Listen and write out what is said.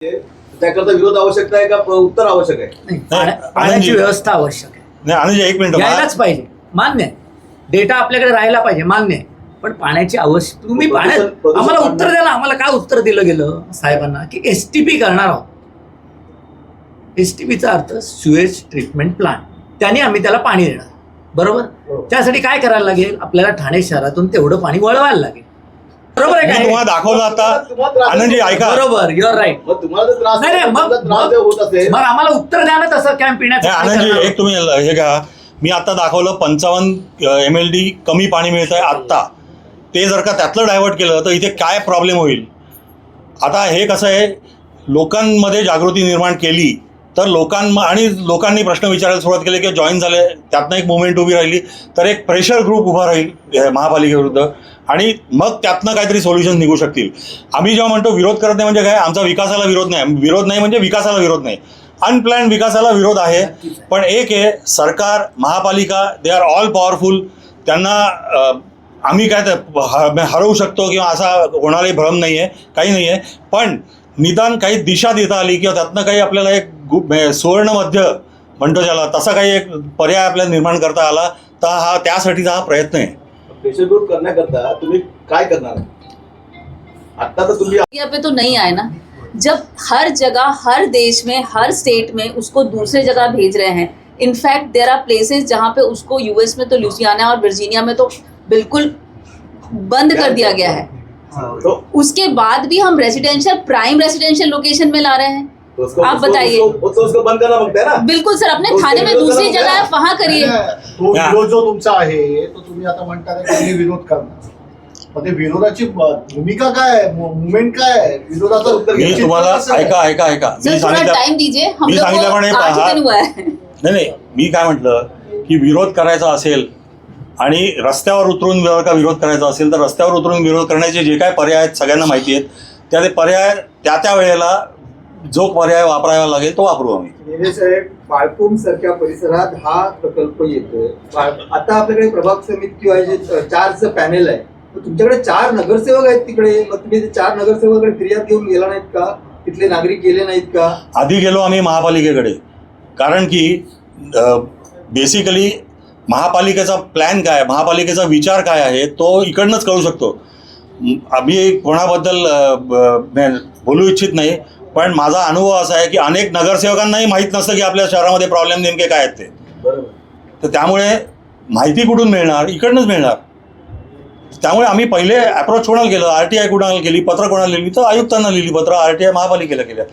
त्याकरता विरोध आवश्यक आहे का उत्तर आवश्यक आहे? नाही, पाण्याची व्यवस्था आवश्यक आहे. नाही अनुज एक मिनिट यायलाच पाहिजे, मान्य आहे. डेटा आपल्याकडे राहायला पाहिजे, मान्य आहे. पण पाण्याची आवश्यक तुम्ही पाण्यात आम्हाला उत्तर द्या ना. आम्हाला काय उत्तर दिलं गेलं साहेबांना की STP करणार आहोत. STPचा अर्थ स्युएज ट्रीटमेंट प्लांट. त्याने आम्ही त्याला पाणी देणार, बरोबर. त्यासाठी काय करायला लागेल, आपल्याला ठाणे शहरातून तेवढं पाणी वळवायला लागेल, बरोबर आहे का? तुम्हाला दाखवलं आता आनंदजी, ऐका. बरोबर, युअर राईट. तुम्हाला जर त्रास नाही नाही, त्रास होत असेल मग आम्हाला उत्तर द्या ना तसं कॅम्प पिण्याचं. आनंदजी एक तुम्ही हे घ्या, मी आता दाखवलं 55 MLD कमी पाणी मिळत आहे आत्ता. ते जर का त्यातलं डायव्हर्ट केलं तर इथे काय प्रॉब्लेम होईल. आता हे कसं आहे, लोकांमध्ये जागृती निर्माण केली तर लोकांनी प्रश्न विचारायला सुरुवात केली की जॉईन झाले, त्यातनं एक मुवमेंट उभी राहिली तर एक प्रेशर ग्रुप उभा राहील महापालिकेविरुद्ध आणि मग त्यातनं काहीतरी सोल्युशन निघू शकतील. आम्ही जेव्हा म्हणतो विरोध करत नाही म्हणजे काय, आमचा विकासाला विरोध नाही म्हणजे विकासाला विरोध नाही. अनप्लॅन विकासाला विरोध आहे. पण एक आहे, सरकार महापालिका दे आर ऑल पॉवरफुल. त्यांना आम्ही काय हरवू शकतो किंवा असा कोणालाही भ्रम नाही आहे, काही नाही आहे. पण निदान काही दिशा देता आली किंवा त्यातनं काही आपल्याला एक सुवर्ण मध्य म्हणतो ज्याला, तसा काही एक पर्याय आपल्याला निर्माण करता आला तर त्यासाठीचा हा प्रयत्न आहे. प्रेशर ग्रुप करण्याकरता तुम्ही काय करणार? आता तर तुम्ही यहाँ पे तो नहीं आए ना. जब हर जगह, हर देश में, हर स्टेट में उसको दूसरे जगह भेज रहे हैं. इनफैक्ट देयर आर प्लेसेस जहाँ पे उसको US में तो लुसियाना और वर्जीनिया में तो बिल्कुल बंद कर दिया गया है. तो उसके बाद भी हम प्राइम रेसिडेंशियल लोकेशन में ला रहे हैं. आप बताइए. उसको बंद करना मागताय ना? बिल्कुल सर, अपने थाने में दूसरी जगह है वहाँ करिए. तो विरोध जो तुमचा आहे तो तुम्ही आता म्हणता की तुम्ही विरोध करणार. पण ते विरोधाची भूमिका काय आहे, मुवमेंट काय आहे, विरोधाचं उत्तर मी घ्यायचं तुम्हाला कसं आहे? ऐका सर थोड़ा टाइम दीजिए, हम मी लोग को सांगितल्याप्रमाणे 8 दिन हुआ है. नाही मी काय म्हटलं की विरोध करायचा असेल आणि रस्त्यावर उतरून जर का विरोध करायचा असेल तर रस्त्यावर उतरून विरोध करण्याचे जे काय पर्याय आहेत सगळ्यांना माहिती आहेत. ते पर्याय त्या वेळेला जो पर्याय वापरावा लागेल तो वापरू आम्ही. नेने साहेब, बाळकुम सारख्या परिसरात हा प्रकल्प येतोय. आता आपल्याकडे प्रभाग समिती किंवा जे 4चं पॅनेल आहे, तर तुमच्याकडे 4 नगरसेवक आहेत तिकडे. मग तुम्ही ते 4 नगरसेवकांकडे फिर्याद घेऊन गेला नाहीत का? तिथले नागरिक गेले नाहीत का? आधी गेलो आम्ही महापालिकेकडे, कारण की बेसिकली महापालिकेचा प्लॅन काय, महापालिकेचा विचार काय आहे तो इकडनंच कळू शकतो. आम्ही कोणाबद्दल बोलू इच्छित नाही, पण माझा अनुभव असा आहे की अनेक नगरसेवकांनाही माहीत नसतं की आपल्या शहरामध्ये प्रॉब्लेम नेमके काय आहेत ते. तर त्यामुळे माहिती कुठून मिळणार, इकडनंच मिळणार. त्यामुळे आम्ही पहिले अप्रोच कोणाला केलं, RTI कोणाला केली, पत्र कोणाला लिहिली तर आयुक्तांना लिहिली पत्र, RTI महापालिकेला केल्या.